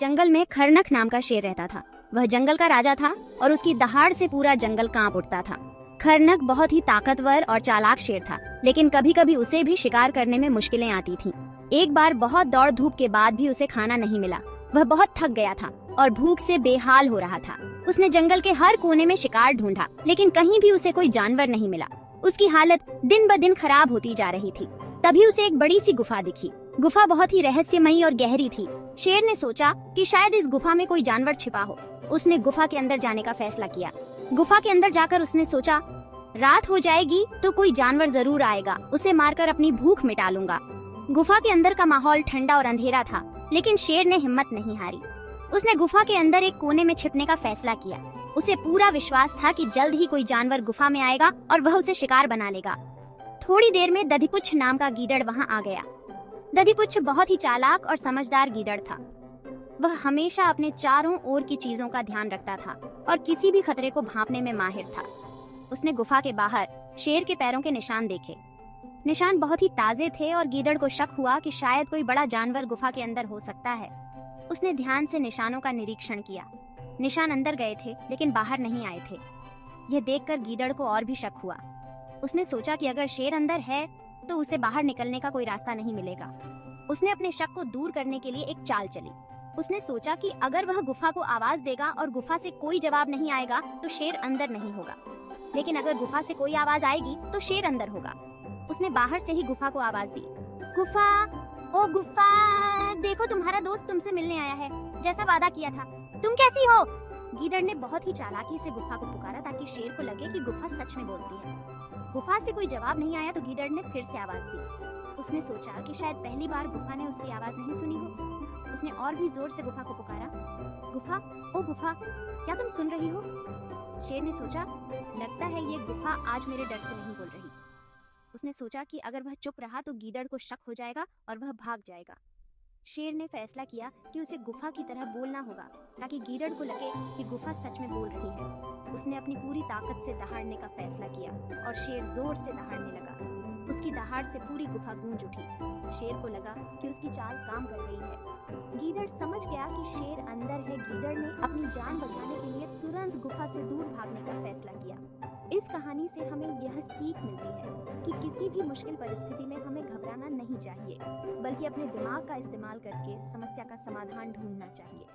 जंगल में खरनक नाम का शेर रहता था। वह जंगल का राजा था और उसकी दहाड़ से पूरा जंगल कांप उठता था। खरनक बहुत ही ताकतवर और चालाक शेर था, लेकिन कभी कभी उसे भी शिकार करने में मुश्किलें आती थीं। एक बार बहुत दौड़ धूप के बाद भी उसे खाना नहीं मिला। वह बहुत थक गया था और भूख से बेहाल हो रहा था। उसने जंगल के हर कोने में शिकार ढूंढा, लेकिन कहीं भी उसे कोई जानवर नहीं मिला। उसकी हालत दिन ब दिन खराब होती जा रही थी। तभी उसे एक बड़ी सी गुफा दिखी। गुफा बहुत ही रहस्यमयी और गहरी थी। शेर ने सोचा कि शायद इस गुफा में कोई जानवर छिपा हो। उसने गुफा के अंदर जाने का फैसला किया। गुफा के अंदर जाकर उसने सोचा, रात हो जाएगी तो कोई जानवर जरूर आएगा, उसे मारकर अपनी भूख मिटा लूंगा। गुफा के अंदर का माहौल ठंडा और अंधेरा था, लेकिन शेर ने हिम्मत नहीं हारी। उसने गुफा के अंदर एक कोने में छिपने का फैसला किया। उसे पूरा विश्वास था कि जल्द ही कोई जानवर गुफा में आएगा और वह उसे शिकार बना लेगा। थोड़ी देर में दधिपुच्छ नाम का गीदड़ वहां आ गया। दधिपुच्छ बहुत ही चालाक और समझदार गीदड़ था। वह हमेशा अपने चारों ओर की चीजों का ध्यान रखता था और किसी भी खतरे को भांपने में माहिर था। उसने गुफा के बाहर शेर के पैरों के निशान देखे। निशान बहुत ही ताजे थे और गीदड़ को शक हुआ कि शायद कोई बड़ा जानवर गुफा के अंदर हो सकता है। उसने ध्यान से निशानों का निरीक्षण किया। निशान अंदर गए थे, लेकिन बाहर नहीं आए थे। यह देखकर गीदड़ को और भी शक हुआ। उसने सोचा कि अगर शेर अंदर है तो उसे बाहर निकलने का कोई रास्ता नहीं मिलेगा। उसने अपने शक को दूर करने के लिए एक चाल चली। उसने सोचा कि अगर वह गुफा को आवाज देगा और गुफा से कोई जवाब नहीं आएगा तो शेर अंदर नहीं होगा, लेकिन अगर गुफा से कोई आवाज आएगी तो शेर अंदर होगा। उसने बाहर से ही गुफा को आवाज दी, गुफा, ओ गुफा, देखो तुम्हारा दोस्त तुमसे मिलने आया है, जैसा वादा किया था। तुम कैसी हो? गीदड़ ने बहुत ही चालाकी से गुफा को पुकारा ताकि शेर को लगे कि गुफा सच में बोलती है। गुफा से कोई जवाब नहीं आया तो गीदड़ ने फिर से आवाज दी। उसने सोचा कि शायद पहली बार गुफा ने उसकी आवाज नहीं सुनी हो। उसने और भी जोर से गुफा को पुकारा, गुफा, ओ गुफा, क्या तुम सुन रही हो? शेर ने सोचा, लगता है ये गुफा आज मेरे डर से नहीं बोल रही। उसने सोचा कि अगर वह चुप रहा तो गीदड़ को शक हो जाएगा और वह भाग जाएगा। शेर ने फैसला किया कि उसे गुफा की तरह बोलना होगा ताकि गीदड़ को लगे कि गुफा सच में बोल रही है। उसने अपनी पूरी ताकत से दहाड़ने का फैसला किया और शेर जोर से दहाड़ने लगा। उसकी दहाड़ से पूरी गुफा गूंज उठी। शेर को लगा कि उसकी चाल काम कर रही है। गीदड़ समझ गया कि शेर अंदर है। गीदड़ ने अपनी जान बचाने के लिए तुरंत गुफा से दूर भागने का फैसला किया। इस कहानी से हमें यह सीख मिलती है कि किसी भी मुश्किल परिस्थिति में हमें घबराना नहीं चाहिए, बल्कि अपने दिमाग का इस्तेमाल करके समस्या का समाधान ढूंढना चाहिए।